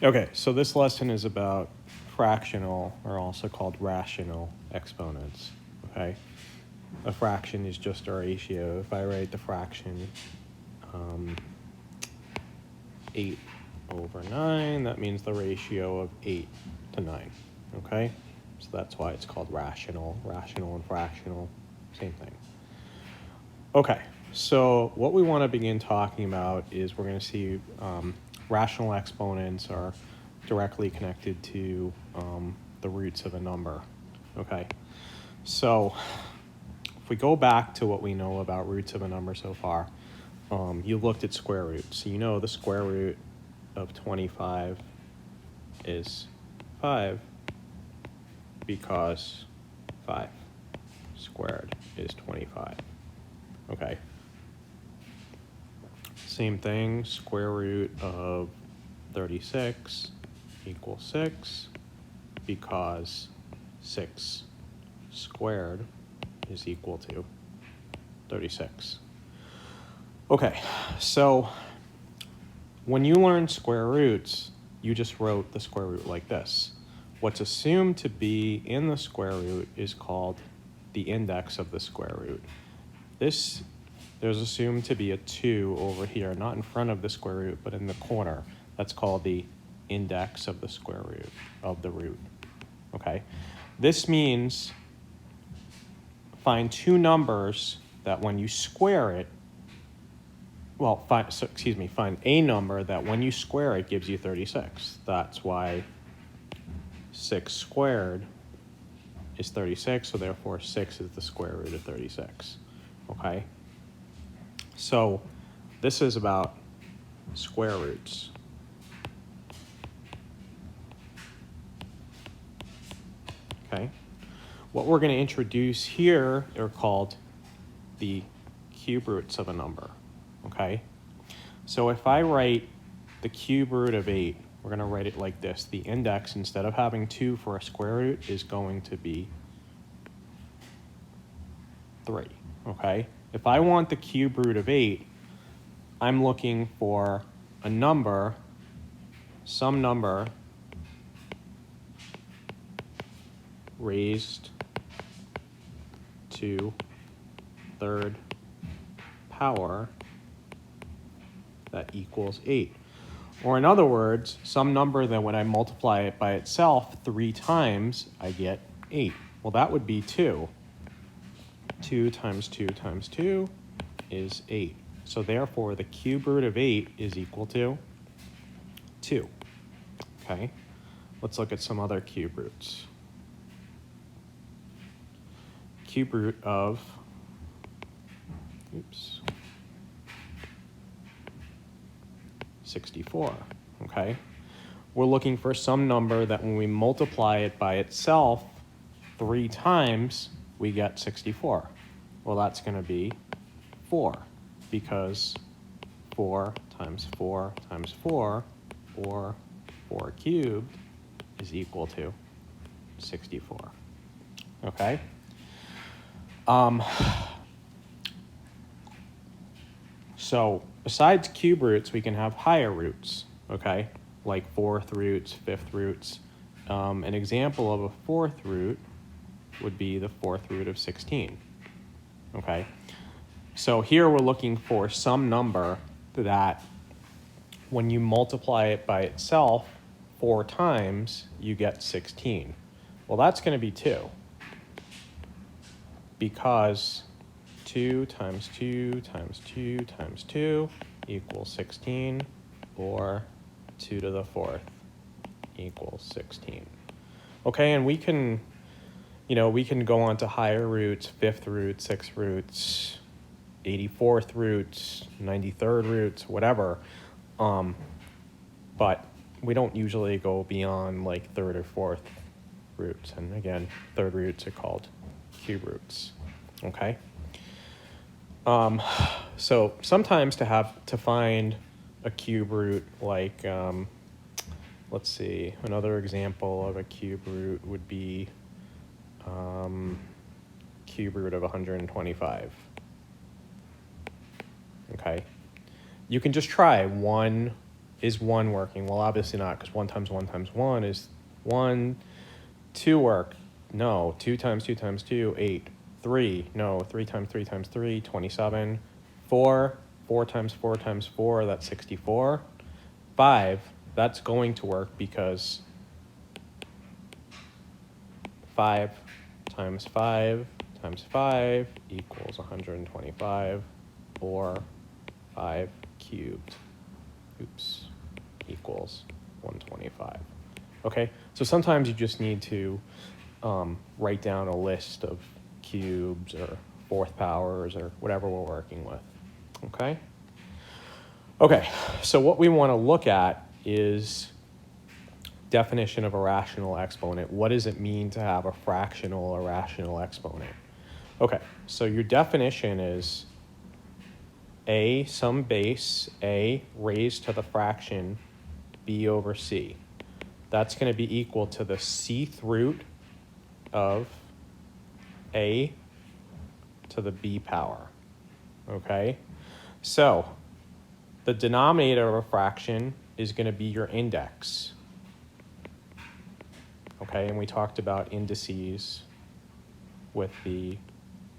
Okay, so this lesson is about fractional, or also called rational, exponents, okay? A fraction is just a ratio. If I write the fraction 8 over 9, that means the ratio of 8 to 9, okay? So that's why it's called rational. Rational and fractional, same thing. Okay, so what we want to begin talking about is we're going to see rational exponents are directly connected to the roots of a number. Okay, so if we go back to what we know about roots of a number so far, you looked at square roots. So you know the square root of 25 is 5 because 5 squared is 25. Okay. Same thing, square root of 36 equals 6 because 6 squared is equal to 36. Okay, so when you learn square roots, you just wrote the square root like this. What's assumed to be in the square root is called the index of the square root. There's assumed to be a 2 over here, not in front of the square root, but in the corner. That's called the index of the square root of the root, okay? This means find two numbers that when you square it, find a number that when you square it gives you 36. That's why 6 squared is 36, so therefore 6 is the square root of 36, okay? So this is about square roots. Okay. What we're going to introduce here are called the cube roots of a number. Okay. So if I write the cube root of 8, we're going to write it like this. The index, instead of having 2 for a square root, is going to be 3. Okay. If I want the cube root of 8, I'm looking for a number, some number raised to third power that equals 8. Or in other words, some number that when I multiply it by itself 3 times, I get 8. Well, that would be 2. 2 times 2 times 2 is 8. So therefore, the cube root of 8 is equal to 2. Okay, let's look at some other cube roots. Cube root of, 64, okay? We're looking for some number that when we multiply it by itself 3 times, we get 64. Well, that's going to be 4, because 4 times 4 times 4, or 4 cubed, is equal to 64, okay? So besides cube roots, we can have higher roots, okay? Like fourth roots, fifth roots. An example of a fourth root would be the fourth root of 16, okay? So here we're looking for some number that when you multiply it by itself 4 times, you get 16. Well, that's going to be 2, because 2 times 2 times 2 times 2 equals 16, or 2 to the 4th equals 16. Okay, and we can go on to higher roots, 5th roots, 6th roots, 84th roots, 93rd roots, whatever. But we don't usually go beyond like 3rd or 4th roots. And again, 3rd roots are called cube roots, okay? So sometimes to find a cube root, like, let's see, another example of a cube root would be cube root of 125, okay? You can just try 1 Is 1 working? Well, obviously not, because 1 times 1 times 1 is 1. 2 work? No. 2 times 2 times 2, 8. 3, no. 3 times 3 times 3, 27. 4, 4 times 4 times 4, that's 64. 5, that's going to work because 5 times 5 times 5 equals 125, or 5 cubed, equals 125. Okay, so sometimes you just need to write down a list of cubes or fourth powers or whatever we're working with. Okay? Okay, so what we want to look at is definition of a rational exponent. What does it mean to have a fractional or rational exponent? Okay, so your definition is a some base a raised to the fraction b over c. That's going to be equal to the cth root of a to the b power. Okay, so the denominator of a fraction is going to be your index. Okay, and we talked about indices with the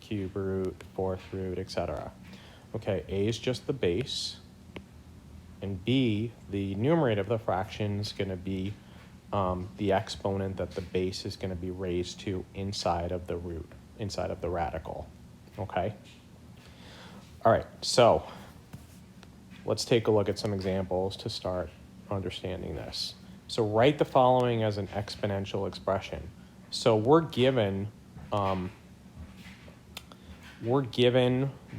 cube root, fourth root, etc. Okay, a is just the base, and b, the numerator of the fraction, is going to be the exponent that the base is going to be raised to inside of the root, inside of the radical. Okay? All right, so let's take a look at some examples to start understanding this. So write the following as an exponential expression. So we're given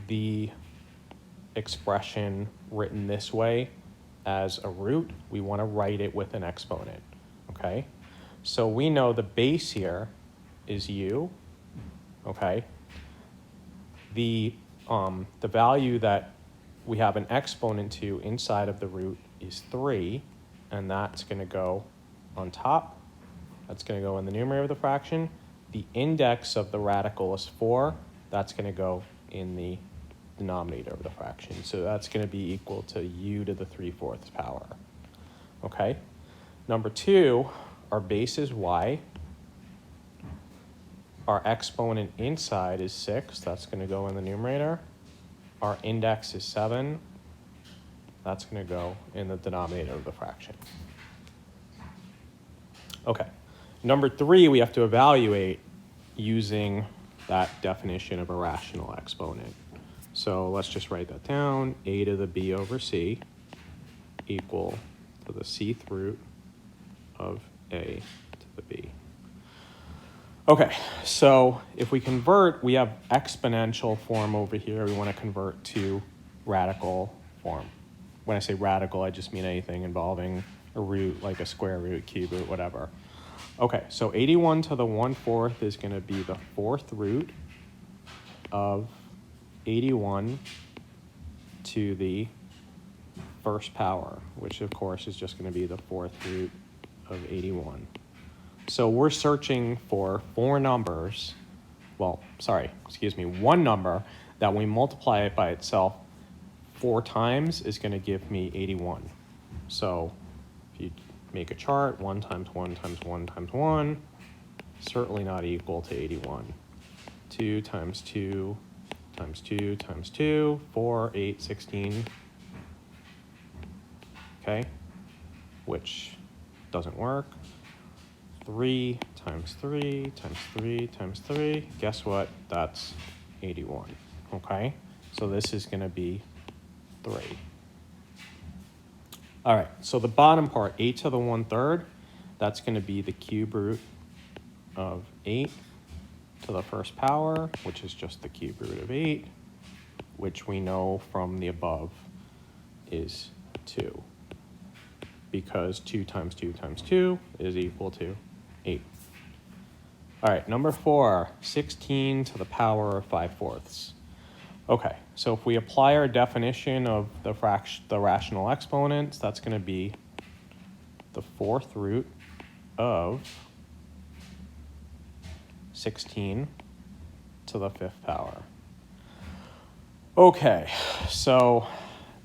the expression written this way as a root. We want to write it with an exponent. Okay? So we know the base here is u. Okay? The value that we have an exponent to inside of the root is 3, and that's going to go on top. That's going to go in the numerator of the fraction. The index of the radical is 4. That's going to go in the denominator of the fraction. So that's going to be equal to u to the 3/4 power. Okay? Number 2, our base is y. Our exponent inside is 6. That's going to go in the numerator. Our index is 7. That's going to go in the denominator of the fraction. Okay. Number 3, we have to evaluate using that definition of a rational exponent. So let's just write that down. A to the b over c equal to the cth root of a to the b. Okay, so if we convert, we have exponential form over here. We want to convert to radical form. When I say radical, I just mean anything involving a root, like a square root, cube root, whatever. Okay, so 81 to the 1/4 is going to be the fourth root of 81 to the first power, which of course is just going to be the fourth root of 81. So we're searching for one number that we multiply it by itself 4 times is going to give me 81. So if you make a chart, 1 times 1 times 1 times 1, certainly not equal to 81. 2 times 2 times 2 times 2, 4, 8, 16. Okay, which doesn't work. 3 times 3 times 3 times 3. Guess what? That's 81. Okay, so this is going to be 3. All right, so the bottom part, 8 to the 1/3, that's going to be the cube root of 8 to the first power, which is just the cube root of 8, which we know from the above is 2, because 2 times 2 times 2 is equal to 8. All right, number 4, 16 to the power of 5/4. Okay, so if we apply our definition of the rational exponents, that's going to be the fourth root of 16 to the 5th power. Okay, so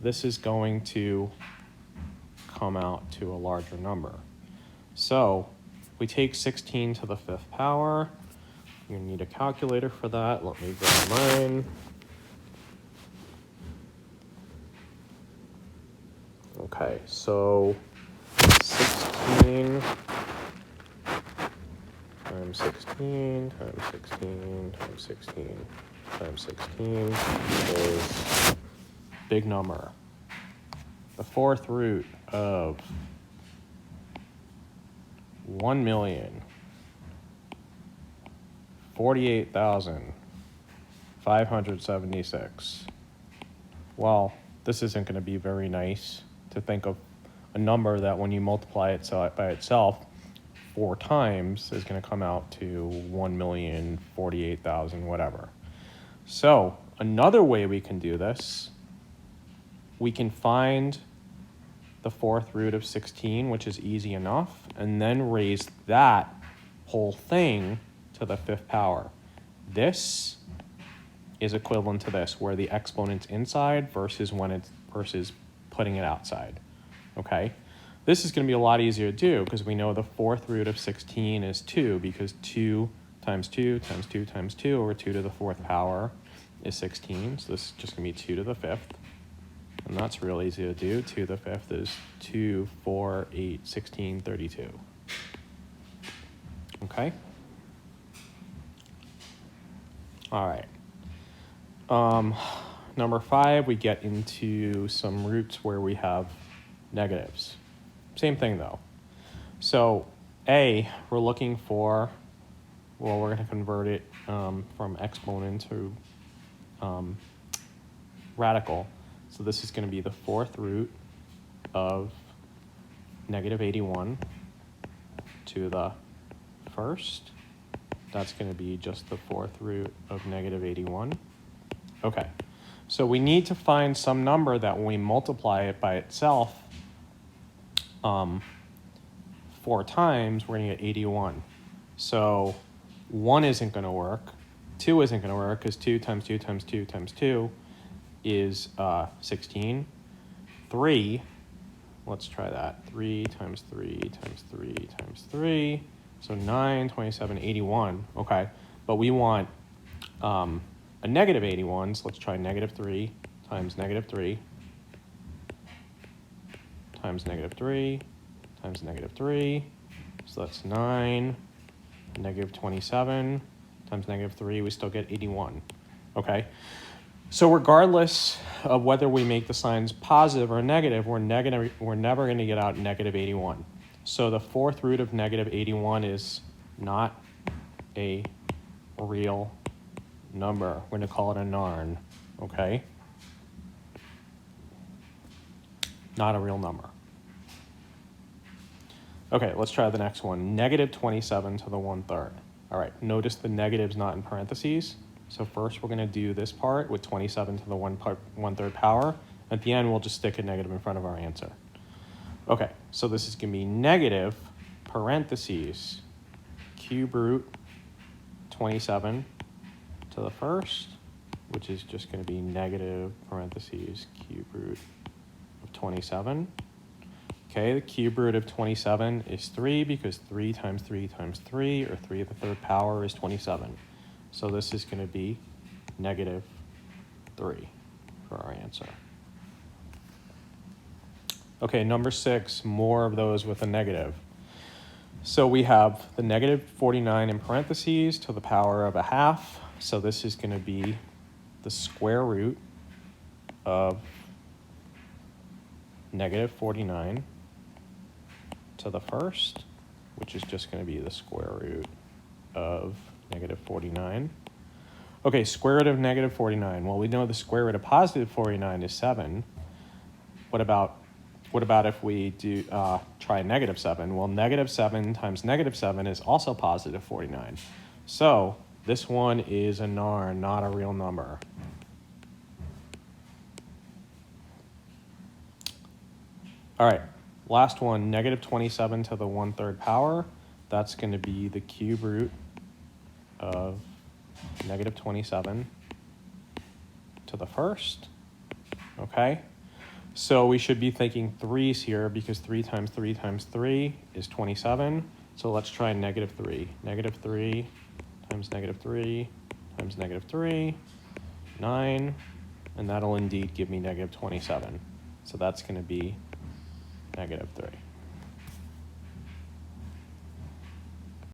this is going to come out to a larger number. So we take 16 to the 5th power. You're going to need a calculator for that. Let me grab mine. Okay, so 16 times 16 times 16 times 16 times 16 is big number. The 4th root of 1,048,576. Well, this isn't going to be very nice to think of a number that when you multiply it by itself 4 times is going to come out to 1,048,000 whatever. So another way we can do this, we can find the 4th root of 16, which is easy enough, and then raise that whole thing to the 5th power. This is equivalent to this, where the exponent's inside versus putting it outside. Okay? This is going to be a lot easier to do because we know the 4th root of 16 is 2, because 2 times 2 times 2 times 2 over 2 to the 4th power is 16. So this is just going to be 2 to the 5th. And that's real easy to do. 2 to the 5th is 2, 4, 8, 16, 32. Okay? All right. Number 5, we get into some roots where we have negatives. Same thing though. So A, we're looking for, well, we're going to convert it from exponent to radical. So this is going to be the 4th root of negative 81 to the 1st. That's going to be just the 4th root of negative 81. Okay, so we need to find some number that when we multiply it by itself 4 times, we're going to get 81. So 1 isn't going to work. 2 isn't going to work because 2 times 2 times 2 times 2 is 16. 3, let's try that. 3 times 3 times 3 times 3. So 9, 27, 81. Okay, but we want a negative 81. So let's try negative 3 times negative 3 times negative 3 times negative 3. So that's 9, negative 27 times negative 3. We still get 81. Okay. So regardless of whether we make the signs positive or negative, we're never going to get out negative 81. So the 4th root of negative 81 is not a real number. We're going to call it a narn, okay? Not a real number. Okay, let's try the next one. Negative 27 to the 1/3. All right, notice the negative's not in parentheses. So first we're going to do this part with 27 to the 1/3 power. At the end, we'll just stick a negative in front of our answer. Okay, so this is going to be negative parentheses cube root 27 to the 1st, which is just going to be negative parentheses cube root of 27. Okay, the cube root of 27 is 3 because 3 times 3 times 3, or 3 to the 3rd power, is 27. So this is going to be negative 3 for our answer. Okay, number 6, more of those with a negative. So we have the negative 49 in parentheses to the power of a half. So this is going to be the square root of negative 49 to the 1st, which is just going to be the square root of negative 49. Okay, square root of negative 49. Well, we know the square root of positive 49 is 7. What about if we do try negative 7? Well, negative 7 times negative 7 is also positive 49. So this one is a narn, not a real number. All right, last one, negative 27 to the 1/3 power. That's going to be the cube root of negative 27 to the 1st. Okay, So we should be thinking 3's here because 3 times 3 times 3 is 27. So let's try negative 3. Negative 3 times negative 3 times negative 3, 9. And that'll indeed give me negative 27. So that's going to be negative 3.